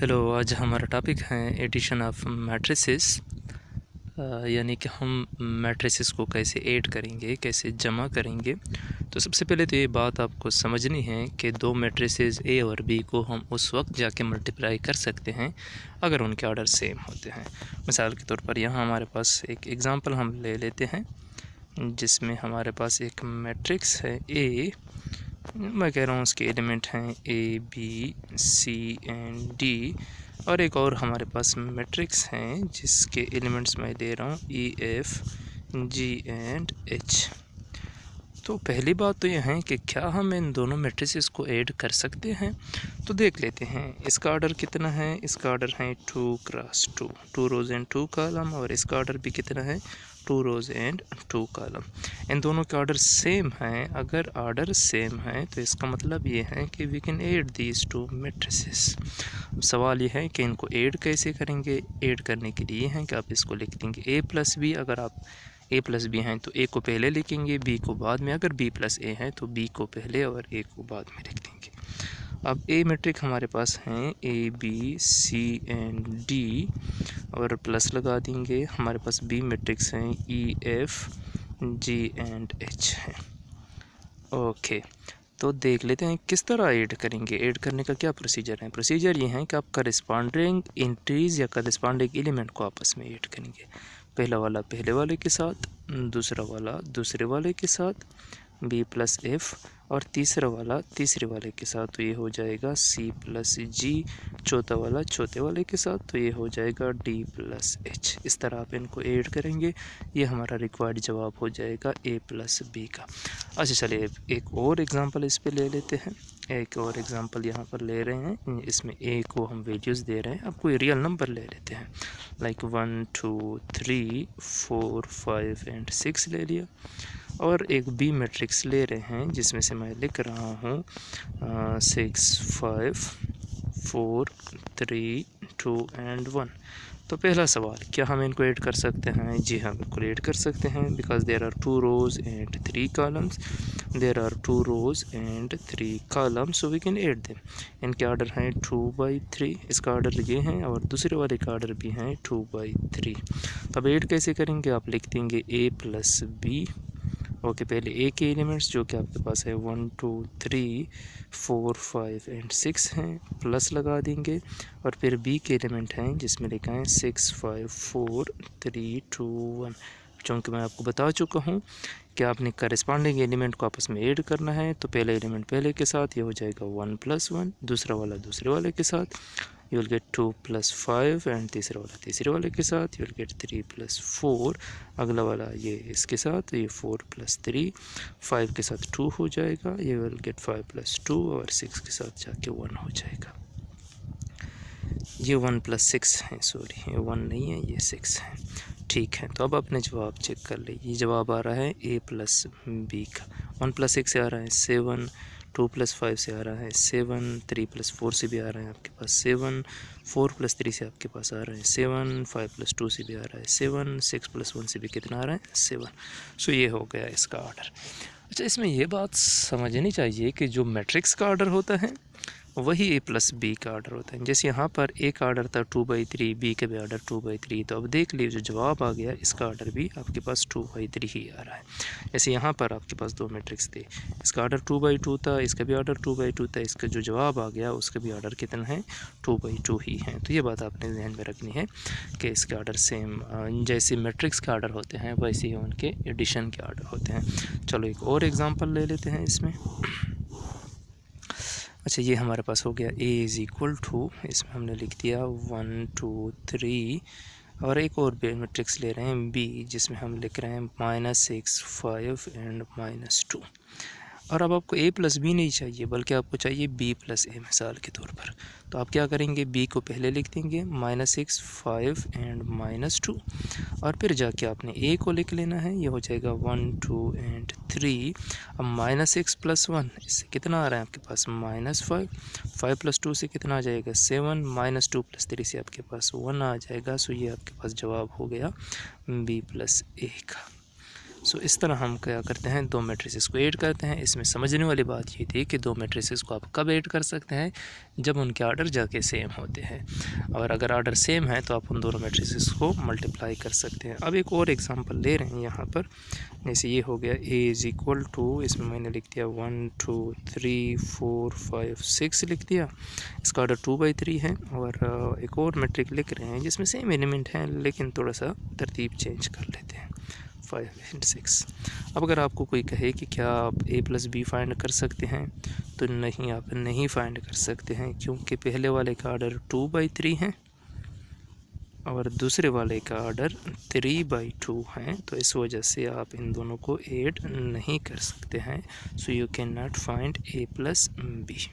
Hello, आज हमारा topic है एडिशन ऑफ मैट्रिसेस। यानी कि हम मैट्रिसेस को कैसे ऐड करेंगे, कैसे जमा करेंगे। तो सबसे पहले तो ये बात आपको समझनी है कि दो मैट्रिसेस ए और बी को हम उस वक्त जाके मल्टीप्लाई कर सकते हैं अगर उनके ऑर्डर सेम होते हैं। मिसाल के तौर पर यहाँ हमारे पास एक एग्ज़ाम्पल हम ले लेते हैं जिसमें हमारे पास एक मैट्रिक्स है ए। मैं कह रहा हूँ उसके एलिमेंट हैं A B C and D, और एक और हमारे पास मैट्रिक्स हैं जिसके एलिमेंट्स मैं दे रहा हूँ ई एफ जी एंड एच। तो पहली बात तो यह है कि क्या हम इन दोनों मैट्रिसेस को ऐड कर सकते हैं। तो देख लेते हैं इसका ऑर्डर कितना है। इसका ऑर्डर है 2 क्रॉस 2, 2 रोज़ एंड 2 कॉलम, और इसका ऑर्डर भी कितना है 2 रोज़ एंड 2 कॉलम। इन दोनों के ऑर्डर सेम हैं। अगर ऑर्डर सेम है तो इसका मतलब ये है कि we can add these two matrices. सवाल ये है कि इनको ऐड कैसे करेंगे। ऐड करने के लिए है कि आप इसको लिख देंगे ए प्लस बी। अगर आप ए प्लस बी हैं तो ए को पहले लिखेंगे, बी को बाद में। अगर बी प्लस ए है तो बी को पहले और ए को बाद में लिख देंगे। अब ए मैट्रिक हमारे पास हैं A B C and D, और प्लस लगा देंगे। हमारे पास बी मैट्रिक्स हैं E F G and H है। ओके, तो देख लेते हैं किस तरह ऐड करेंगे। ऐड करने का क्या प्रोसीजर है। प्रोसीजर ये है कि आप करस्पॉन्डिंग इंट्रीज या करस्पॉन्डिंग एलिमेंट को आपस में ऐड करेंगे। पहला वाला पहले वाले के साथ, दूसरा वाला दूसरे वाले के साथ, बी प्लस एफ, और तीसरा वाला तीसरे वाले के साथ। तो ये हो जाएगा सी प्लस जी, चौथा वाला चौथे वाले के साथ। तो ये हो जाएगा डी प्लस एच। इस तरह आप इनको ऐड करेंगे, ये हमारा रिक्वायर्ड जवाब हो जाएगा ए प्लस बी का। अच्छा, चलिए एक और एग्जांपल इस पे ले लेते हैं। एक और एग्जांपल यहाँ पर ले रहे हैं। इसमें ए को हम वैल्यूज़ दे रहे हैं। अब कोई रियल नंबर ले लेते हैं, लाइक 1 2 3 4 5 एंड 6 ले लिया। और एक बी मैट्रिक्स ले रहे हैं जिसमें से मैं लिख रहा हूँ 6 5 4 3 2 एंड 1। तो पहला सवाल, क्या हम इनको ऐड कर सकते हैं। जी हाँ, बिल्कुल ऐड कर सकते हैं, because there are 2 rows and 3 columns. There are 2 rows and 3 columns, so we can add them. इनके ऑर्डर हैं 2/3, इसका ऑर्डर ये हैं, और दूसरे वाले का ऑर्डर भी हैं 2/3। तो अब ऐड कैसे करेंगे। आप लिख देंगे ए प्लस बी। ओके, पहले ए के एलिमेंट्स जो कि आपके पास है 1 2 3 4 5 एंड 6 हैं, प्लस लगा देंगे। और फिर बी के एलिमेंट हैं जिसमें लिखा है 6 5 4 3 2 1। चूँकि मैं आपको बता चुका हूँ कि आपने करस्पॉन्डिंग एलिमेंट को आपस में ऐड करना है, तो पहला एलिमेंट पहले के साथ, ये हो जाएगा 1 + 1, दूसरा वाला दूसरे वाले के साथ, you will get 2 + 5, एंड तीसरा वाला तीसरे वाले के साथ, you will get 3 + 4, अगला वाला ये इसके साथ, ये 4 + 3, 5 के साथ 2 हो जाएगा, ये will get 5 + 2, और 6 के साथ जाके 1 हो जाएगा। ये 1 + 6 है, सॉरी ये 1 नहीं है, ये 6 है। ठीक है, तो अब अपने जवाब चेक कर लीजिए। जवाब आ रहा है ए प्लस बी का। 1 + 6 से आ रहा है 7, 2 + 5 से आ रहा है 7, 3 + 4 से भी आ रहा है आपके पास 7, 4 + 3 से आपके पास आ रहा है 7, 5 + 2 से भी आ रहा है 7, 6 + 1 से भी कितना आ रहा है 7। सो ये हो गया इसका ऑर्डर। अच्छा, इसमें ये बात समझनी चाहिए कि जो मैट्रिक्स का ऑर्डर होता है वही ए प्लस बी का ऑर्डर होता है। जैसे यहाँ पर ए का ऑर्डर था 2/3, बी का भी ऑर्डर 2/3। तो अब देख लीजिए जो जवाब आ गया इसका ऑर्डर भी आपके पास 2/3 ही आ रहा है। जैसे यहाँ पर आपके पास दो मैट्रिक्स थे, इसका ऑर्डर 2/2 था, इसका भी ऑर्डर 2/2 था। इसका जो जवाब आ गया उसका भी ऑर्डर कितना है 2/2 ही है। तो ये बात आपने ध्यान में रखनी है कि इसके ऑर्डर सेम, जैसे मैट्रिक्स के ऑर्डर होते हैं वैसे ही उनके एडिशन के ऑर्डर होते हैं। चलो एक और एग्जाम्पल ले लेते हैं इसमें। अच्छा, ये हमारे पास हो गया a = इसमें हमने लिख दिया 1 2 3, और एक और मैट्रिक्स ले रहे हैं b जिसमें हम लिख रहे हैं -6 5 एंड -2। और अब आपको a + b नहीं चाहिए बल्कि आपको चाहिए b + a, मिसाल के तौर पर। तो आप क्या करेंगे, b को पहले लिख देंगे -6 5 एंड -2, और फिर जाके आपने a को लिख लेना है, ये हो जाएगा 1 2 एंड 3। अब -6 + 1 इससे कितना आ रहा है आपके पास -5, 5 + 2 से कितना आ जाएगा 7, -2 + 3 से आपके पास 1 आ जाएगा। सो ये आपके पास जवाब हो गया b + a का। सो इस तरह हम क्या करते हैं, दो मैट्रिसेस को ऐड करते हैं। इसमें समझने वाली बात ये थी कि दो मैट्रिसेस को आप कब ऐड कर सकते हैं, जब उनके आर्डर जाके सेम होते हैं। और अगर आर्डर सेम है तो आप उन दोनों मैट्रिसेस को मल्टीप्लाई कर सकते हैं। अब एक और एग्जांपल ले रहे हैं यहाँ पर, जैसे ये हो गया a इज़ इक्वल टू, इसमें मैंने लिख दिया 1 2 3 4 5 6 लिख दिया। इसका आर्डर 2/3 है। और एक और मैट्रिक लिख रहे हैं जिसमें सेम एलिमेंट हैं लेकिन थोड़ा सा तरतीब चेंज कर लेते हैं, 5 and 6। अब अगर आपको कोई कहे कि क्या आप a+b फाइंड कर सकते हैं, तो नहीं, आप नहीं फाइंड कर सकते हैं, क्योंकि पहले वाले का आर्डर 2/3 है और दूसरे वाले का आर्डर 3/2 है। तो इस वजह से आप इन दोनों को ऐड नहीं कर सकते हैं। So you can not find a+b।